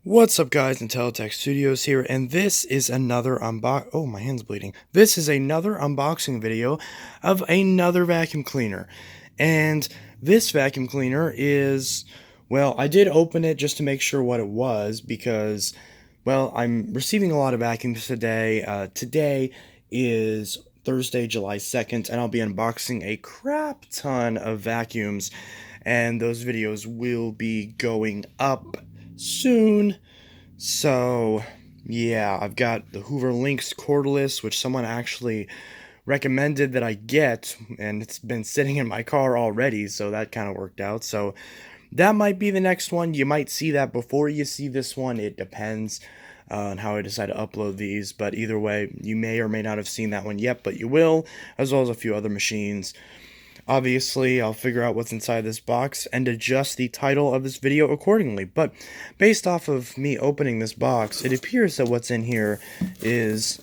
What's up, guys? Intelitech Studios here, and this is another oh, my hand's bleeding. This is another unboxing video of another vacuum cleaner. And this vacuum cleaner is, well, I did open it just to make sure what it was because, well, I'm receiving a lot of vacuums today. Today is Thursday, July 2nd, and I'll be unboxing a crap ton of vacuums, and those videos will be going up soon. So, yeah, I've got the Hoover Lynx cordless, which someone actually recommended that I get, and it's been sitting in my car already, so that kind of worked out. So, that might be the next one. You might see that before you see this one. It depends on how I decide to upload these, but either way, you may or may not have seen that one yet, but you will, as well as a few other machines. Obviously, I'll figure out what's inside this box and adjust the title of this video accordingly. But based off of me opening this box, it appears that what's in here is,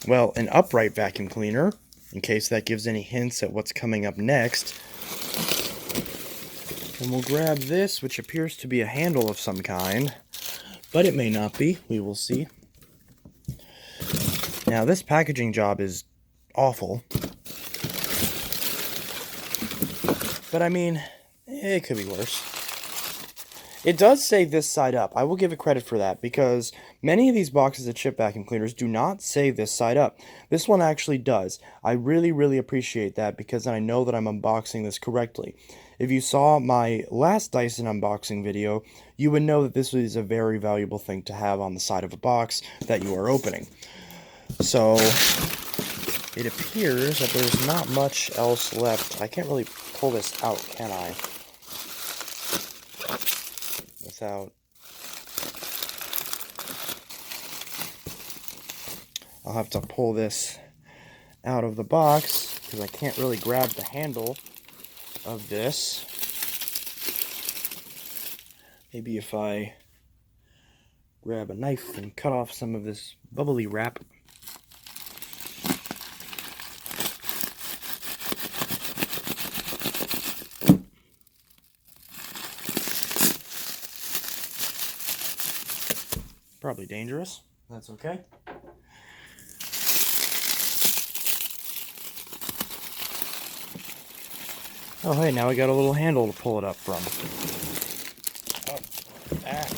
well, an upright vacuum cleaner, in case that gives any hints at what's coming up next. And we'll grab this, which appears to be a handle of some kind, but it may not be. We will see. Now, this packaging job is awful. But I mean, it could be worse. It does say this side up. I will give it credit for that because many of these boxes of chip vacuum cleaners do not say this side up. This one actually does. I really appreciate that because then I know that I'm unboxing this correctly. If you saw my last Dyson unboxing video, you would know that this is a very valuable thing to have on the side of a box that you are opening. So, it appears that there's not much else left. I can't really pull this out, can I? Without... I'll have to pull this out of the box because I can't really grab the handle of this. Maybe if I grab a knife and cut off some of this bubbly wrap. Probably dangerous. That's okay. Oh, hey, now we got a little handle to pull it up from. Oh, ah.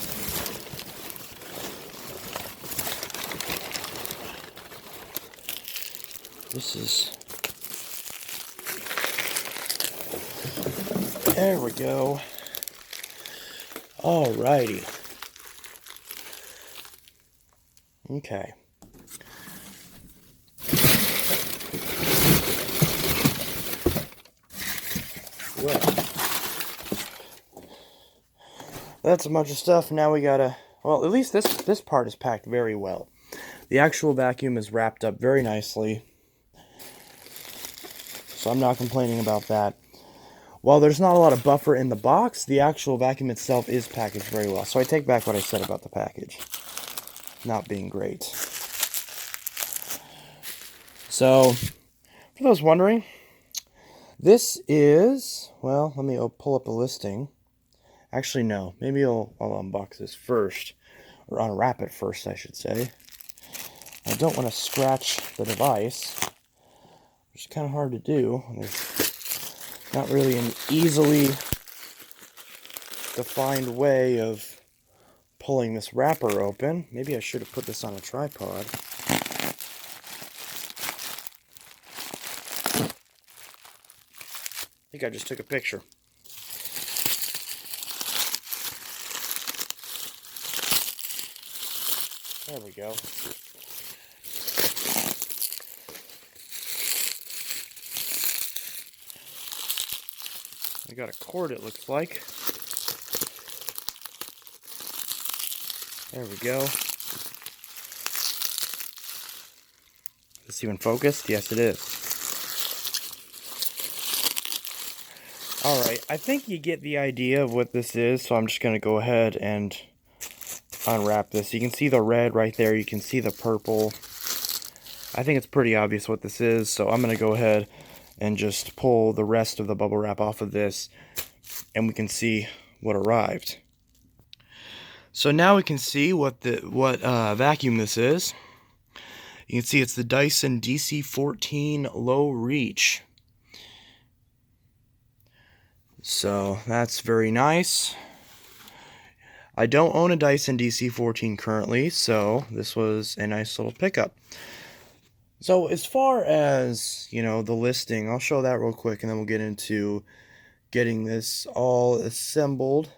This is... There we go. Alrighty. Okay. Well, that's a bunch of stuff. Now we gotta, well, at least this part is packed very well. The actual vacuum is wrapped up very nicely, so I'm not complaining about that. While there's not a lot of buffer in the box, the actual vacuum itself is packaged very well. So I take back what I said about the package not being great. So, for those wondering, this is, well, let me pull up the listing. Actually, no, maybe I'll unbox this first, or unwrap it first, I should say. I don't want to scratch the device, which is kind of hard to do. There's not really an easily defined way of pulling this wrapper open. Maybe I should have put this on a tripod. I think I just took a picture. There we go. We got a cord, it looks like. There we go. Is this even focused? Yes, it is. Alright, I think you get the idea of what this is, so I'm just going to go ahead and unwrap this. You can see the red right there, you can see the purple. I think it's pretty obvious what this is, so I'm going to go ahead and just pull the rest of the bubble wrap off of this, and we can see what arrived. So now we can see what vacuum this is. You can see it's the Dyson DC14 low reach. So that's very nice. I don't own a Dyson DC14 currently, so this was a nice little pickup. So as far as, the listing, I'll show that real quick and then we'll get into getting this all assembled.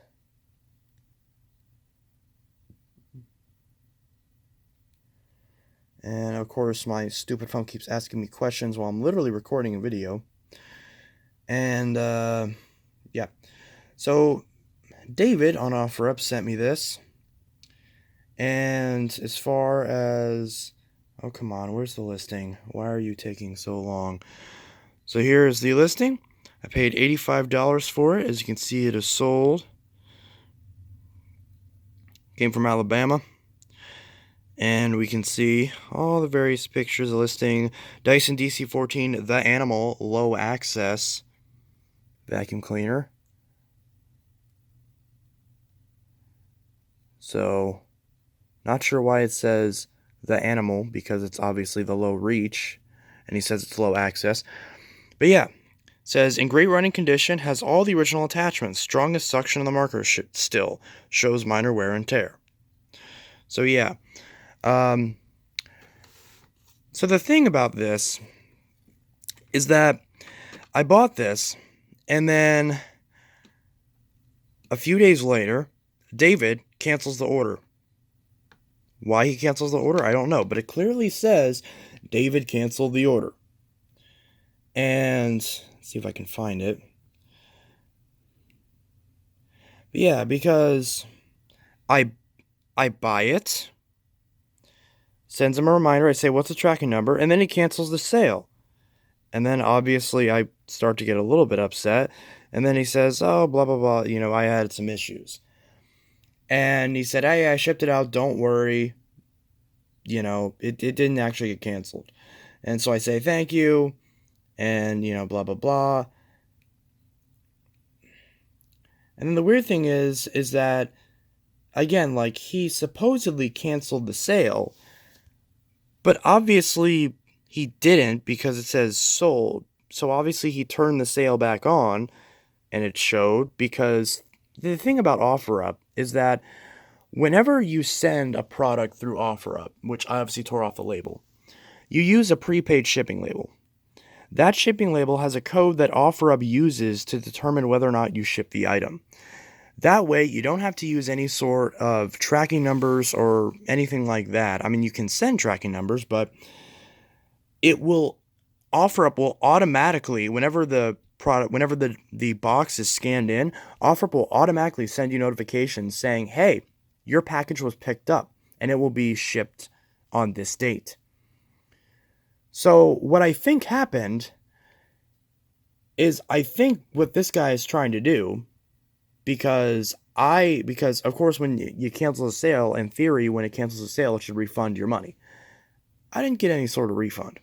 And of course, my stupid phone keeps asking me questions while I'm literally recording a video. And, yeah. So, David on OfferUp sent me this. And as far as... Oh, come on, where's the listing? Why are you taking so long? So here's the listing. I paid $85 for it. As you can see, it is sold. Came from Alabama. And we can see all the various pictures of the listing. Dyson DC14, the Animal Low Access vacuum cleaner. So, not sure why it says the Animal, because it's obviously the low reach. And he says it's low access. But yeah, it says, in great running condition, has all the original attachments. Strongest suction on the marker still. Shows minor wear and tear. So yeah. So the thing about this is that I bought this, and then a few days later, David cancels the order. Why he cancels the order, I don't know, but it clearly says David canceled the order. And let's see if I can find it. But yeah, because I buy it, sends him a reminder, I say, what's the tracking number? And then he cancels the sale. And then obviously I start to get a little bit upset. And then he says, oh, blah, blah, blah, I had some issues. And he said, hey, I shipped it out, don't worry. It didn't actually get canceled. And so I say, thank you, and, blah, blah, blah. And then the weird thing is that, again, like, he supposedly canceled the sale, but obviously he didn't because it says sold. So obviously he turned the sale back on, and it showed, because the thing about OfferUp is that whenever you send a product through OfferUp, which I obviously tore off the label, you use a prepaid shipping label. That shipping label has a code that OfferUp uses to determine whether or not you ship the item. That way, you don't have to use any sort of tracking numbers or anything like that. I mean, you can send tracking numbers, but OfferUp will automatically, whenever the box is scanned in, OfferUp will automatically send you notifications saying, hey, your package was picked up, and it will be shipped on this date. So what I think happened is, I think what this guy is trying to do, because of course when you cancel a sale, in theory, when it cancels a sale, it should refund your money. I didn't get any sort of refund.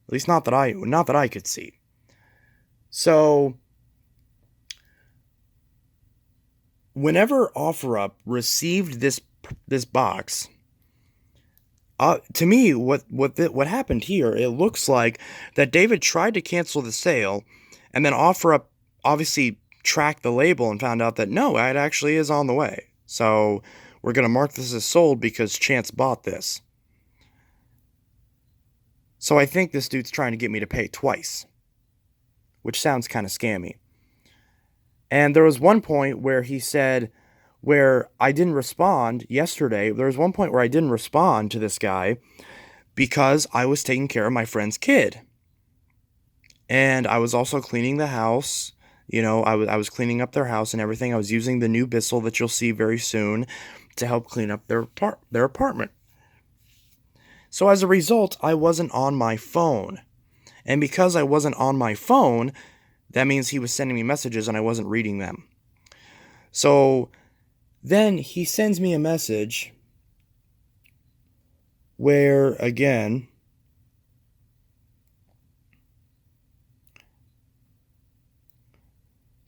At least not that I could see. So whenever OfferUp received this box, to me, what happened here, it looks like that David tried to cancel the sale, and then OfferUp obviously tracked the label and found out that no, it actually is on the way. So we're going to mark this as sold because Chance bought this. So I think this dude's trying to get me to pay twice, which sounds kind of scammy. And there was one point where he said, where I didn't respond yesterday, there was one point where I didn't respond to this guy because I was taking care of my friend's kid. And I was also cleaning the house. I was cleaning up their house and everything. I was using the new Bissell that you'll see very soon to help clean up their apartment. So as a result, I wasn't on my phone. And because I wasn't on my phone, that means he was sending me messages and I wasn't reading them. So then he sends me a message where, again,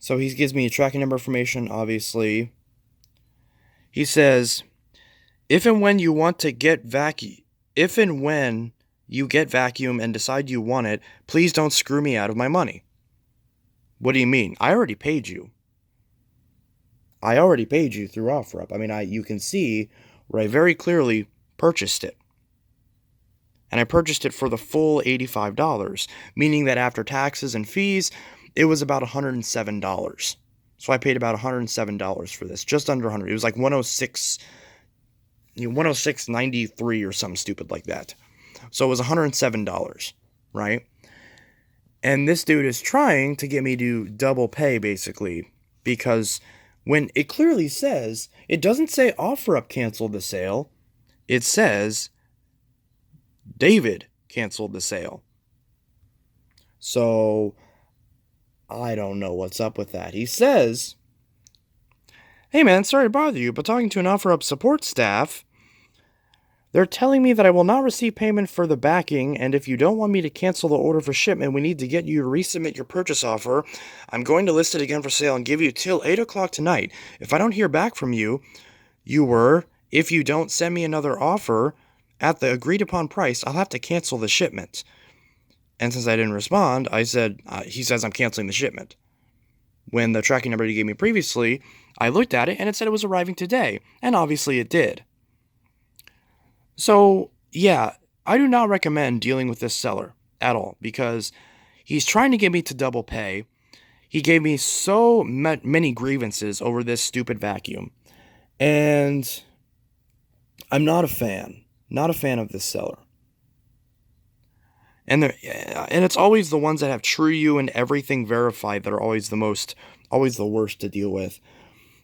so he gives me a tracking number information, obviously. He says, if and when you want to get if and when you get vacuum and decide you want it, please don't screw me out of my money. What do you mean? I already paid you. I already paid you through OfferUp. I mean, you can see where I very clearly purchased it. And I purchased it for the full $85, meaning that after taxes and fees, it was about $107. So I paid about $107 for this, just under 100. It was like 106, 106.93 or something stupid like that. So it was $107, right? And this dude is trying to get me to double pay, basically, because when it clearly says, it doesn't say OfferUp canceled the sale. It says David canceled the sale. So I don't know what's up with that. He says, hey man, sorry to bother you, but talking to an OfferUp support staff, they're telling me that I will not receive payment for the backing, and if you don't want me to cancel the order for shipment, we need to get you to resubmit your purchase offer. I'm going to list it again for sale and give you till 8 o'clock tonight. If I don't hear back from you, if you don't send me another offer at the agreed upon price, I'll have to cancel the shipment. And since I didn't respond, I said, he says I'm canceling the shipment. When the tracking number he gave me previously, I looked at it and it said it was arriving today, and obviously it did. So, yeah, I do not recommend dealing with this seller at all, because he's trying to get me to double pay. He gave me so many grievances over this stupid vacuum, and I'm not a fan. Not a fan of this seller. And it's always the ones that have True You and everything verified that are always the worst to deal with.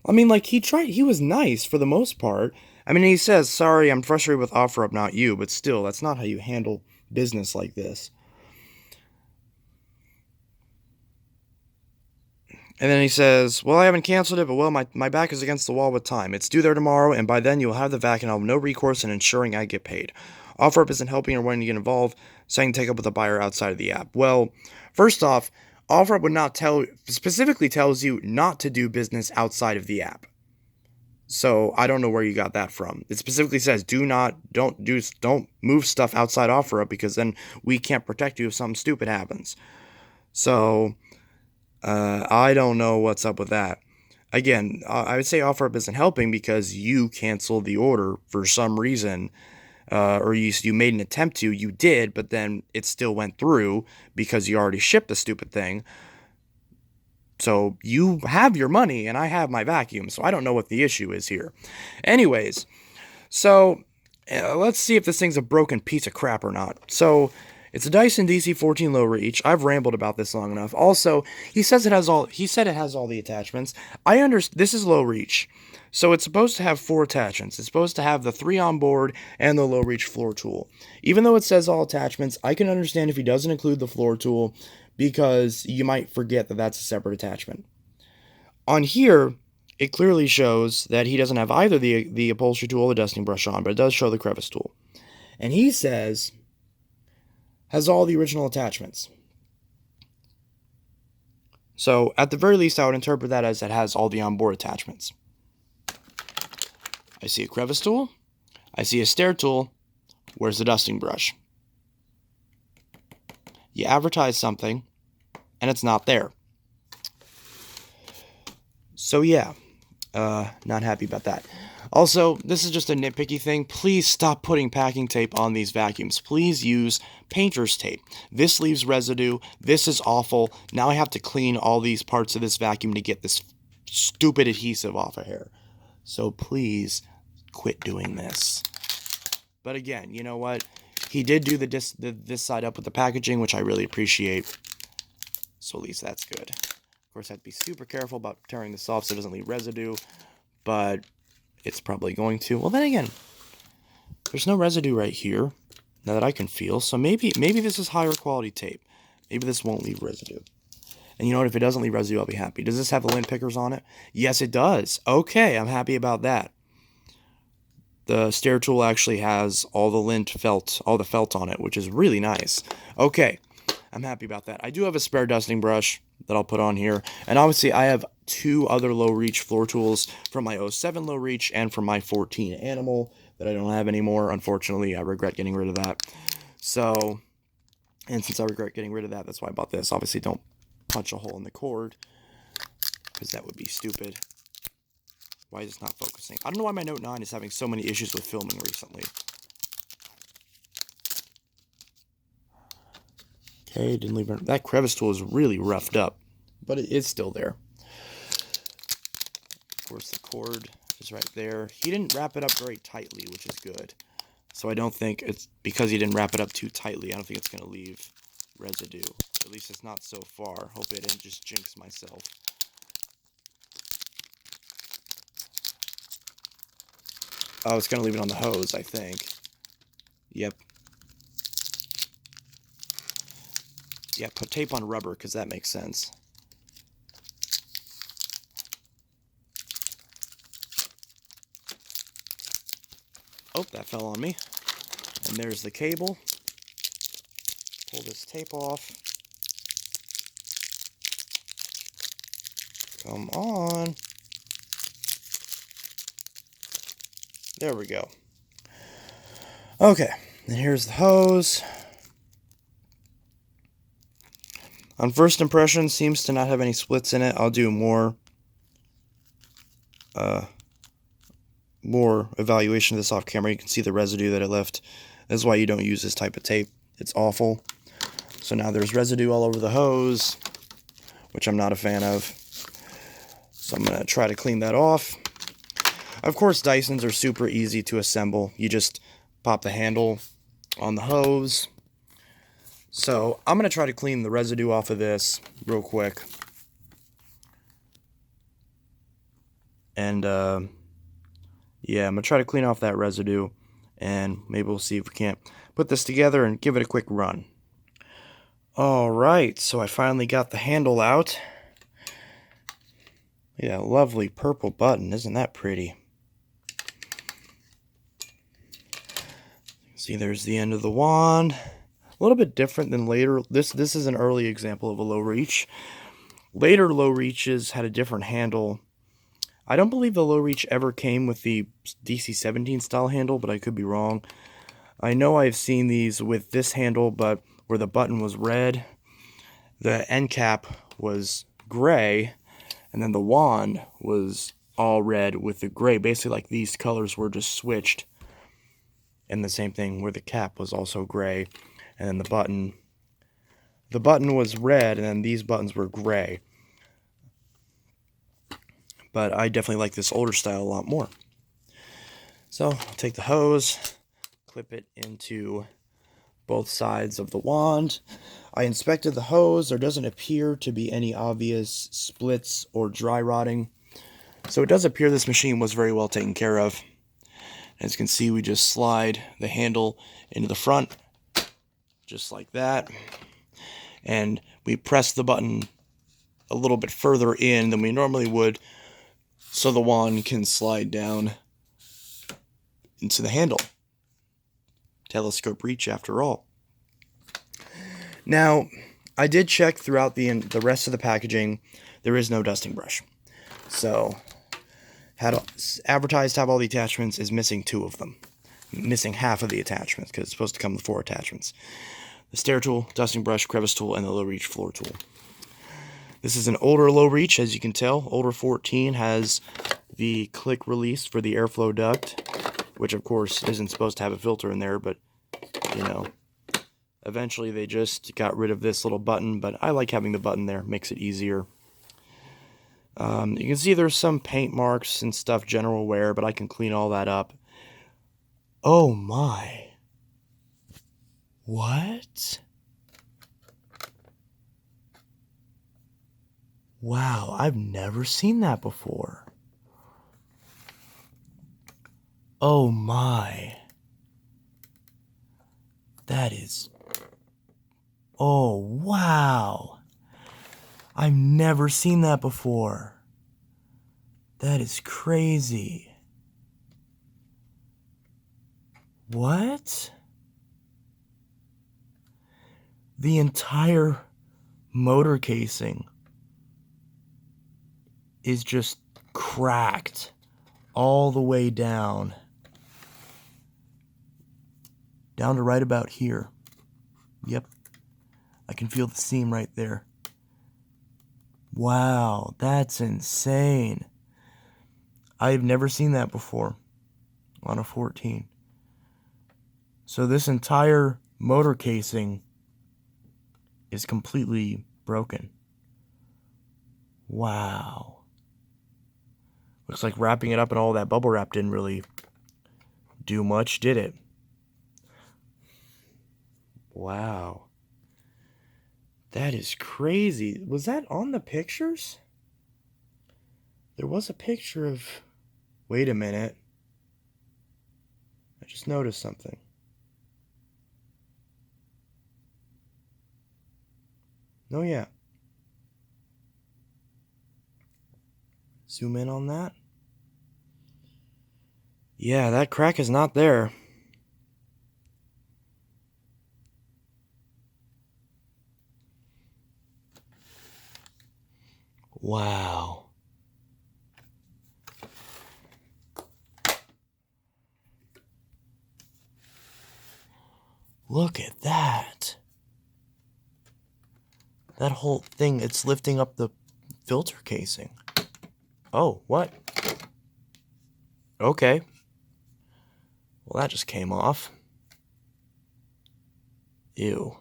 I mean, like, he was nice for the most part. I mean, he says, sorry, I'm frustrated with OfferUp, not you, but still, that's not how you handle business like this. And then he says, well, I haven't canceled it, but well, my back is against the wall with time. It's due there tomorrow, and by then you'll have the vac, and I'll have no recourse in ensuring I get paid. OfferUp isn't helping or wanting to get involved, saying take up with a buyer outside of the app. Well, first off, OfferUp would not specifically tells you not to do business outside of the app. So I don't know where you got that from. It specifically says don't move stuff outside OfferUp, because then we can't protect you if something stupid happens. So I don't know what's up with that. Again, I would say OfferUp isn't helping because you canceled the order for some reason, or you made an attempt to. You did, but then it still went through because you already shipped the stupid thing. So you have your money and I have my vacuum, so I don't know what the issue is here. Anyways, so let's see if this thing's a broken piece of crap or not. So it's a Dyson DC14 low reach. I've rambled about this long enough. Also, he said it has all the attachments. This is low reach. So it's supposed to have 4 attachments. It's supposed to have the 3 on board and the low reach floor tool. Even though it says all attachments, I can understand if he doesn't include the floor tool, because you might forget that that's a separate attachment. On here, it clearly shows that he doesn't have either the upholstery tool or the dusting brush on, but it does show the crevice tool. And he says, has all the original attachments. So, at the very least, I would interpret that as it has all the onboard attachments. I see a crevice tool. I see a stair tool. Where's the dusting brush? You advertise something, and it's not there. So yeah, not happy about that. Also, this is just a nitpicky thing. Please stop putting packing tape on these vacuums. Please use painter's tape. This leaves residue. This is awful. Now I have to clean all these parts of this vacuum to get this stupid adhesive off of here. So please quit doing this. But again, you know what? He did do this side up with the packaging, which I really appreciate. So at least that's good. Of course, I have to be super careful about tearing this off so it doesn't leave residue. But it's probably going to. Well, then again, there's no residue right here, now that I can feel. So maybe this is higher quality tape. Maybe this won't leave residue. And you know what? If it doesn't leave residue, I'll be happy. Does this have the lint pickers on it? Yes, it does. Okay, I'm happy about that. The stair tool actually has all the felt on it, which is really nice. Okay, I'm happy about that. I do have a spare dusting brush that I'll put on here. And obviously, I have 2 other low reach floor tools from my 07 low reach and from my 14 Animal that I don't have anymore. Unfortunately, I regret getting rid of that. So, and since I regret getting rid of that, that's why I bought this. Obviously, don't punch a hole in the cord, because that would be stupid. Why is this not focusing? I don't know why my Note 9 is having so many issues with filming recently. Okay, didn't leave it. That crevice tool is really roughed up, but it is still there. Of course, the cord is right there. He didn't wrap it up very tightly, which is good. So I don't think it's because he didn't wrap it up too tightly. I don't think it's going to leave residue. At least it's not so far. Hope I didn't just jinx myself. Oh, it's going to leave it on the hose, I think. Yep. Yeah, put tape on rubber, because that makes sense. Oh, that fell on me. And there's the cable. Pull this tape off. Come on. There we go. Okay, and here's the hose. On first impression, seems to not have any splits in it. I'll do more evaluation of this off camera. You can see the residue that it left. That's why you don't use this type of tape. It's awful. So now there's residue all over the hose, which I'm not a fan of. So I'm going to try to clean that off. Of course, Dysons are super easy to assemble. You just pop the handle on the hose. So I'm going to try to clean the residue off of this real quick. And yeah, I'm going to try to clean off that residue. And maybe we'll see if we can't put this together and give it a quick run. Alright, so I finally got the handle out. Yeah, lovely purple button. Isn't that pretty? See, there's the end of the wand. A little bit different than later. This is an early example of a low reach. Later low reaches had a different handle. I don't believe the low reach ever came with the DC14 style handle, but I could be wrong. I know I've seen these with this handle, but where the button was red, the end cap was gray, and then the wand was all red with the gray. Basically, like these colors were just switched. And the same thing where the cap was also gray, and then the button was red, and then these buttons were gray. But I definitely like this older style a lot more. So I'll take the hose, clip it into both sides of the wand. I inspected the hose. There doesn't appear to be any obvious splits or dry rotting. So it does appear this machine was very well taken care of. As you can see, we just slide the handle into the front, just like that. And we press the button a little bit further in than we normally would, so the wand can slide down into the handle. Telescope reach, after all. Now, I did check throughout the rest of the packaging. There is no dusting brush. So, had advertised to have all the attachments, is missing 2 of them. Missing half of the attachments, because it's supposed to come with 4 attachments. The stair tool, dusting brush, crevice tool, and the low reach floor tool. This is an older low reach, as you can tell. Older 14 has the click release for the airflow duct, which of course isn't supposed to have a filter in there, but you know, eventually they just got rid of this little button, but I like having the button there, makes it easier. You can see there's some paint marks and stuff, general wear, but I can clean all that up. Oh my. What? Wow, I've never seen that before. Oh my. That is... Oh, wow. I've never seen that before. That is crazy. What? The entire motor casing is just cracked all the way down. Down to right about here. Yep. I can feel the seam right there. Wow, that's insane. I've never seen that before on a 14. So this entire motor casing is completely broken. Wow. Looks like wrapping it up in all that bubble wrap didn't really do much, did it? Wow. That is crazy. Was that on the pictures? There was a picture of... Wait a minute. I just noticed something. Oh, yeah. Zoom in on that. Yeah, that crack is not there. Wow. Look at that. That whole thing, it's lifting up the filter casing. Oh, what? Okay. Well, that just came off. Ew.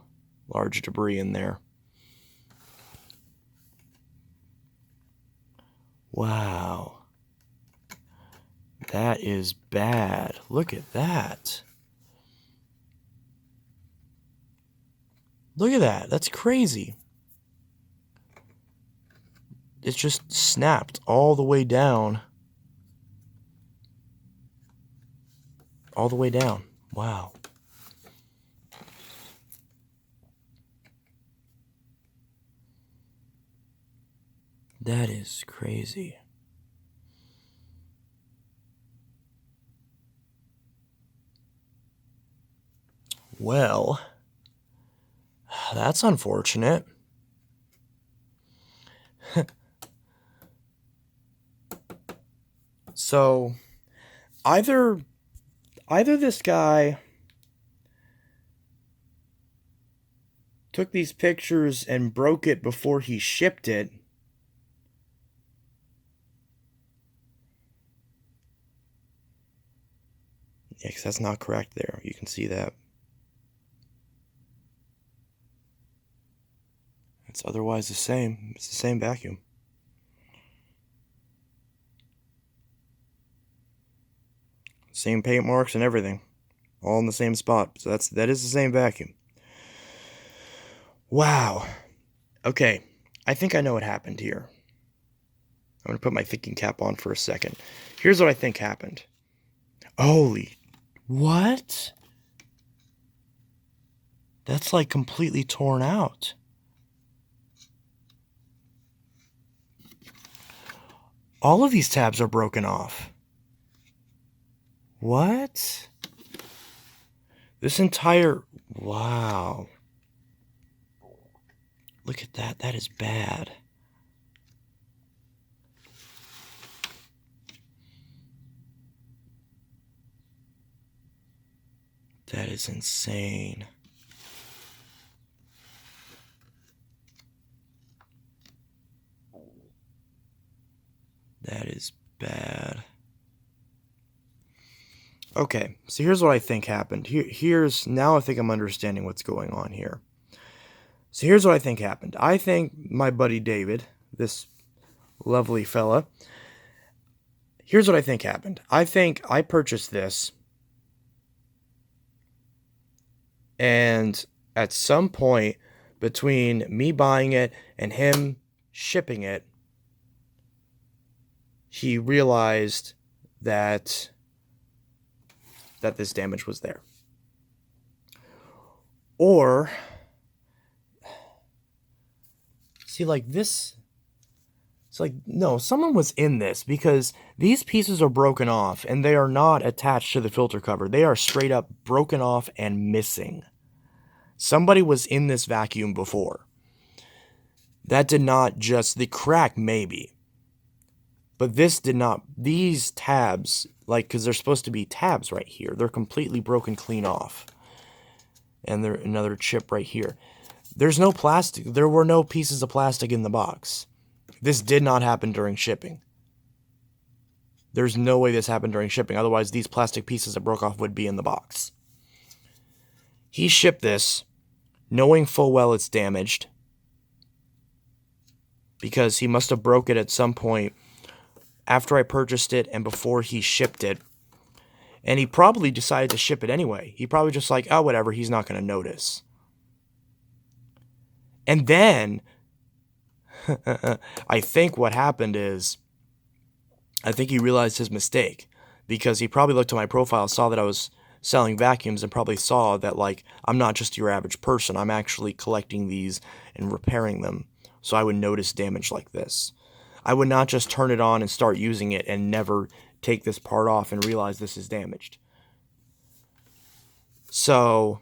Large debris in there. Wow. That is bad. Look at that. Look at that. That's crazy. It's just snapped all the way down. All the way down. Wow. That is crazy. Well, that's unfortunate. So, either this guy took these pictures and broke it before he shipped it, yeah, because that's not correct there. You can see that. It's otherwise the same. It's the same vacuum. Same paint marks and everything. All in the same spot. So that is the same vacuum. Wow. Okay. I think I know what happened here. I'm going to put my thinking cap on for a second. Here's what I think happened. Holy... What? That's like completely torn out. All of these tabs are broken off. What? This entire... Wow. Look at that. That is bad. That is insane. That is bad. Okay, so here's what I think happened. Now I think I'm understanding what's going on here. So here's what I think happened. I think my buddy David, this lovely fella, here's what I think happened. I think I purchased this, and at some point between me buying it and him shipping it, he realized that this damage was there. Or, see, like this, it's like, no, someone was in this, because these pieces are broken off and they are not attached to the filter cover. They are straight up broken off and missing. Somebody was in this vacuum before. That did not just, the crack maybe, But this did not, these tabs, like, because they're supposed to be tabs right here, they're completely broken clean off. And there's another chip right here. There's no plastic, there were no pieces of plastic in the box. This did not happen during shipping. There's no way this happened during shipping, otherwise these plastic pieces that broke off would be in the box. He shipped this knowing full well it's damaged, because he must have broke it at some point after I purchased it and before he shipped it. And he probably decided to ship it anyway. He probably just like, oh, whatever, he's not going to notice. And then, I think what happened is, I think he realized his mistake. Because he probably looked at my profile, saw that I was selling vacuums, and probably saw that, like, I'm not just your average person. I'm actually collecting these and repairing them. So I would notice damage like this. I would not just turn it on and start using it and never take this part off and realize this is damaged. So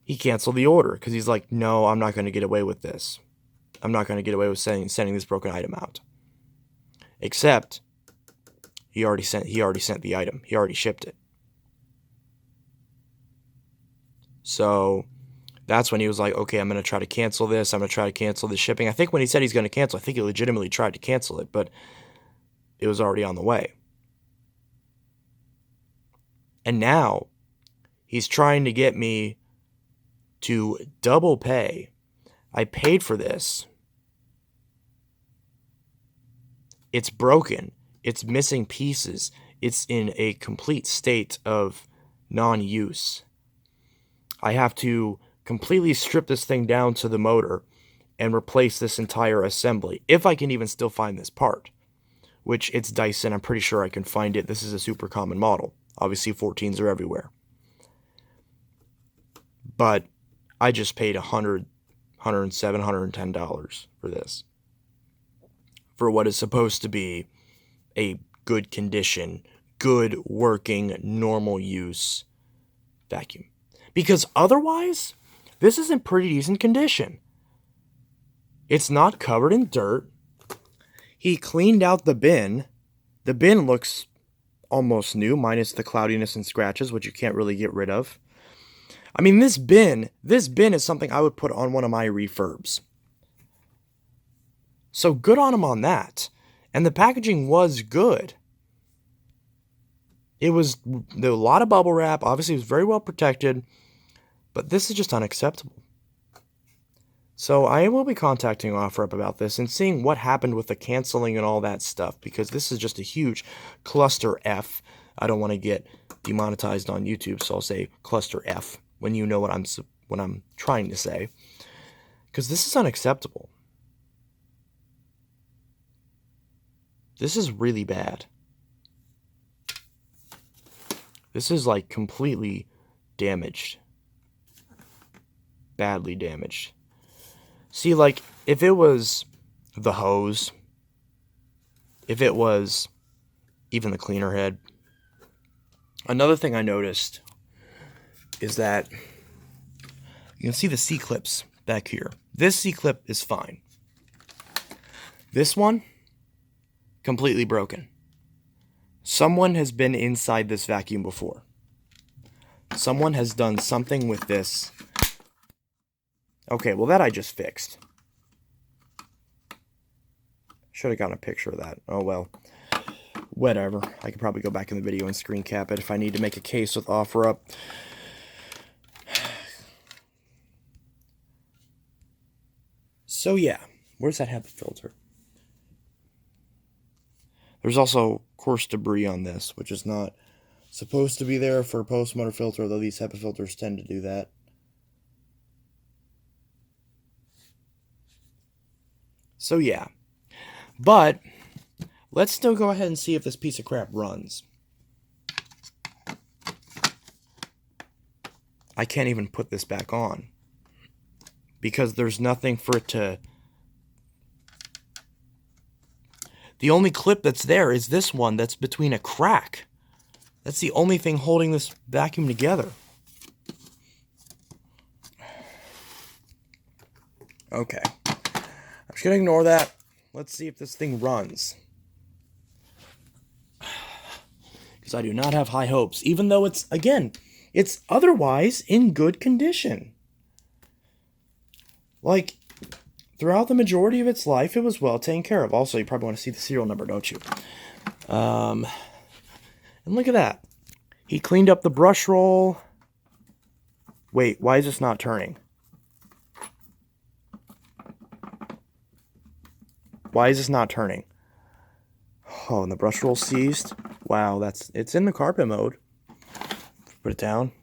he canceled the order because he's like, no, I'm not going to get away with this. I'm not going to get away with sending this broken item out. Except he already sent the item. He already shipped it. So that's when he was like, okay, I'm going to try to cancel this. I'm going to try to cancel the shipping. I think when he said he's going to cancel, I think he legitimately tried to cancel it, but it was already on the way. And now he's trying to get me to double pay. I paid for this. It's broken. It's missing pieces. It's in a complete state of non-use. I have to completely strip this thing down to the motor and replace this entire assembly, if I can even still find this part, which it's Dyson. I'm pretty sure I can find it. This is a super common model. Obviously 14s are everywhere, but I just paid $100, $107, $110 for this, for what is supposed to be a good condition, good working, normal use vacuum, because otherwise this is in pretty decent condition. It's not covered in dirt. He cleaned out the bin. The bin looks almost new, minus the cloudiness and scratches, which you can't really get rid of. I mean, this bin is something I would put on one of my refurbs. So good on him on that. And the packaging was good. There was a lot of bubble wrap. Obviously, it was very well protected. But this is just unacceptable. So I will be contacting OfferUp about this and seeing what happened with the canceling and all that stuff, because this is just a huge cluster F. I don't want to get demonetized on YouTube, so I'll say cluster F when you know what I'm trying to say, because this is unacceptable. This is really bad. This is like completely damaged. Badly damaged. See, like, if it was the hose, if it was even the cleaner head. Another thing I noticed is that you can see the C-clips back here. This C-clip is fine. This one, completely broken. Someone has been inside this vacuum before. Someone has done something with this. Okay, well, that I just fixed. Should have gotten a picture of that. Oh, well. Whatever. I could probably go back in the video and screen cap it if I need to make a case with OfferUp. So, yeah. Where's that HEPA filter? There's also coarse debris on this, which is not supposed to be there for a post-motor filter, though these HEPA filters tend to do that. So, yeah. But let's still go ahead and see if this piece of crap runs. I can't even put this back on because there's nothing for it to... The only clip that's there is this one that's between a crack. That's the only thing holding this vacuum together. Okay. I'm just going to ignore that. Let's see if this thing runs. So I do not have high hopes, even though it's, again, it's otherwise in good condition. Like, throughout the majority of its life, it was well taken care of. Also, you probably want to see the serial number, don't you? And look at that. He cleaned up the brush roll. Wait, why is this not turning? Why is this not turning? Oh, and the brush roll seized. Wow, it's in the carpet mode. Put it down.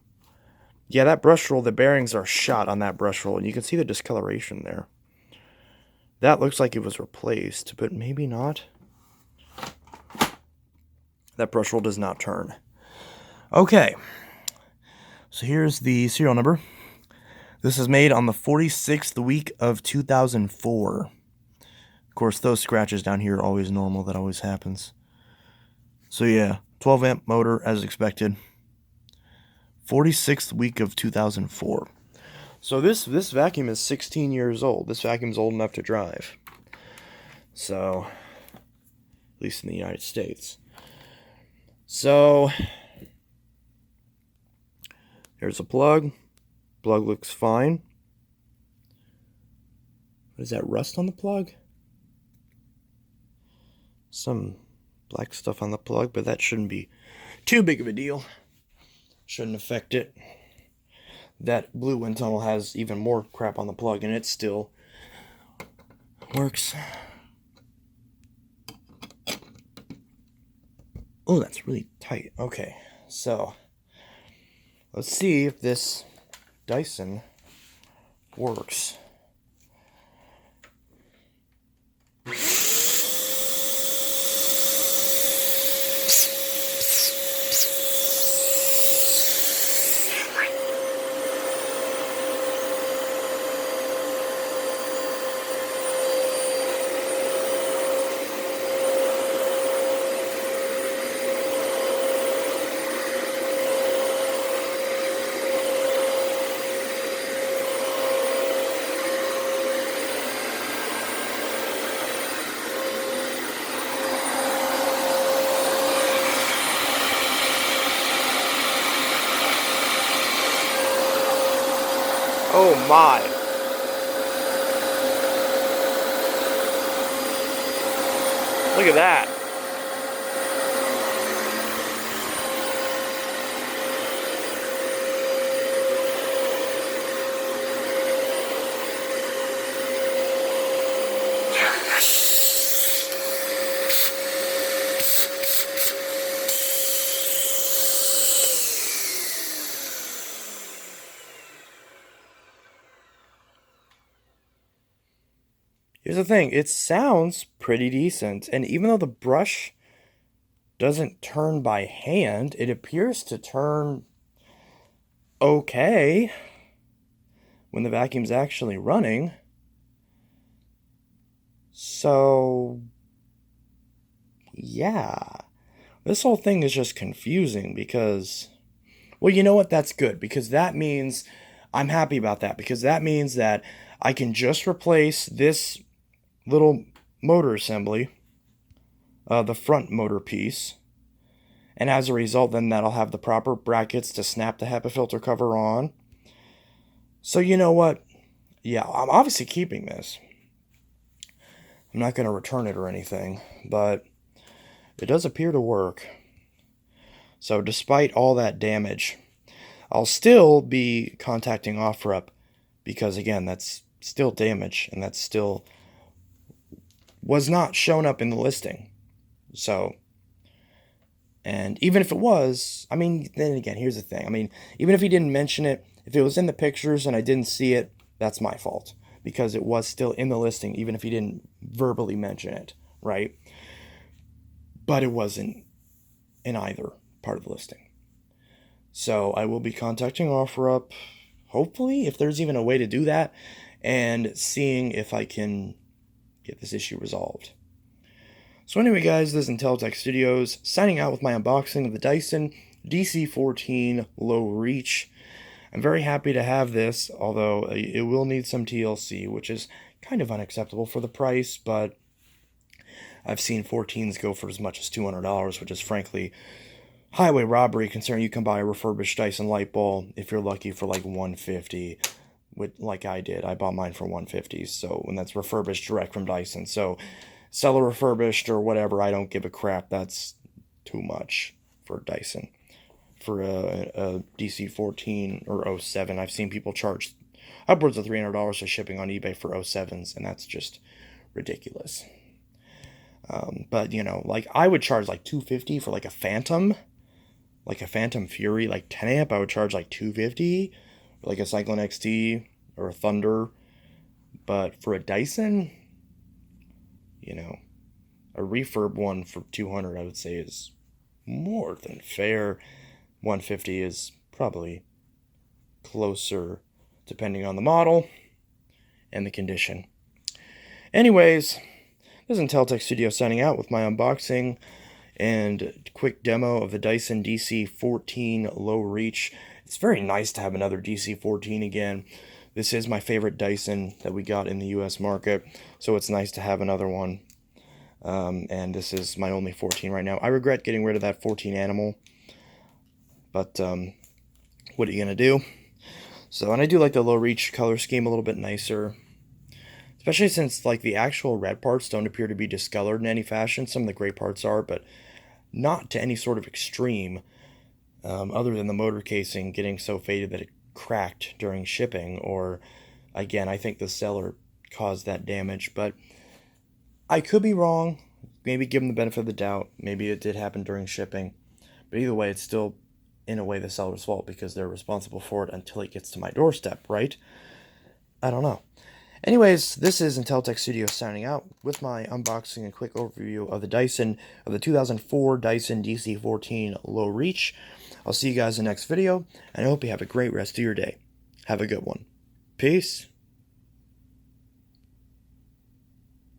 Yeah, that brush roll, the bearings are shot on that brush roll, and you can see the discoloration there. That looks like it was replaced, but maybe not. That brush roll does not turn. Okay, so here's the serial number. This is made on the 46th week of 2004. Of course, those scratches down here are always normal. That always happens. So yeah, 12 amp motor as expected. 46th week of 2004. So this vacuum is 16 years old. This vacuum's old enough to drive. So, at least in the United States. So, there's a plug. Plug looks fine. What is that, rust on the plug? Some black stuff on the plug, but that shouldn't be too big of a deal. Shouldn't affect it. That blue wind tunnel has even more crap on the plug, and it still works. Oh, that's really tight. Okay, so let's see if this Dyson works. Oh my. Look at that. Here's the thing, it sounds pretty decent, and even though the brush doesn't turn by hand, it appears to turn okay when the vacuum's actually running. So, yeah. This whole thing is just confusing because, well, you know what? That's good, because that means I'm happy about that, because that means that I can just replace this little motor assembly, the front motor piece, and as a result, then that'll have the proper brackets to snap the HEPA filter cover on. So you know what? Yeah, I'm obviously keeping this. I'm not going to return it or anything, but it does appear to work. So despite all that damage, I'll still be contacting OfferUp, because again, that's still damage, and that's still was not shown up in the listing. So, and even if it was, I mean, then again, here's the thing. I mean, even if he didn't mention it, if it was in the pictures and I didn't see it, that's my fault, because it was still in the listing, even if he didn't verbally mention it, right? But it wasn't in either part of the listing. So I will be contacting OfferUp, hopefully, if there's even a way to do that, and seeing if I can get this issue resolved. So anyway, guys, this is Intelitech Studios, signing out with my unboxing of the Dyson DC14 Low Reach. I'm very happy to have this, although it will need some TLC, which is kind of unacceptable for the price, but I've seen 14s go for as much as $200, which is frankly highway robbery considering you can buy a refurbished Dyson light bulb if you're lucky for like 150, like I did. I bought mine for 150, so, and that's refurbished direct from Dyson. So seller refurbished or whatever, I don't give a crap. That's too much for Dyson. For a DC14 or '07, I've seen people charge upwards of $300 for shipping on eBay for '07s, and that's just ridiculous. But you know, like I would charge like 250 for like a Phantom Fury, like 10 amp. I would charge like 250, like a Cyclone XT or a Thunder. But for a Dyson, you know, a refurb one for 200, I would say is more than fair. 150 is probably closer, depending on the model and the condition. Anyways, this is Inteltech Studio signing out with my unboxing and quick demo of the Dyson DC14 low reach. It's very nice to have another DC14 again. This is my favorite Dyson that we got in the US market, so it's nice to have another one. And this is my only 14 right now. I regret getting rid of that 14 Animal, but what are you going to do? So, and I do like the low reach color scheme a little bit nicer, especially since like the actual red parts don't appear to be discolored in any fashion. Some of the gray parts are, but not to any sort of extreme, other than the motor casing getting so faded that it cracked during shipping, or again, I think the seller caused that damage, but I could be wrong. Maybe give them the benefit of the doubt. Maybe it did happen during shipping, but either way, it's still in a way the seller's fault because they're responsible for it until it gets to my doorstep, right? I don't know. Anyways, this is Inteltech Studio signing out with my unboxing and quick overview of the the 2004 Dyson DC14 low reach. I'll see you guys in the next video, and I hope you have a great rest of your day. Have a good one. Peace.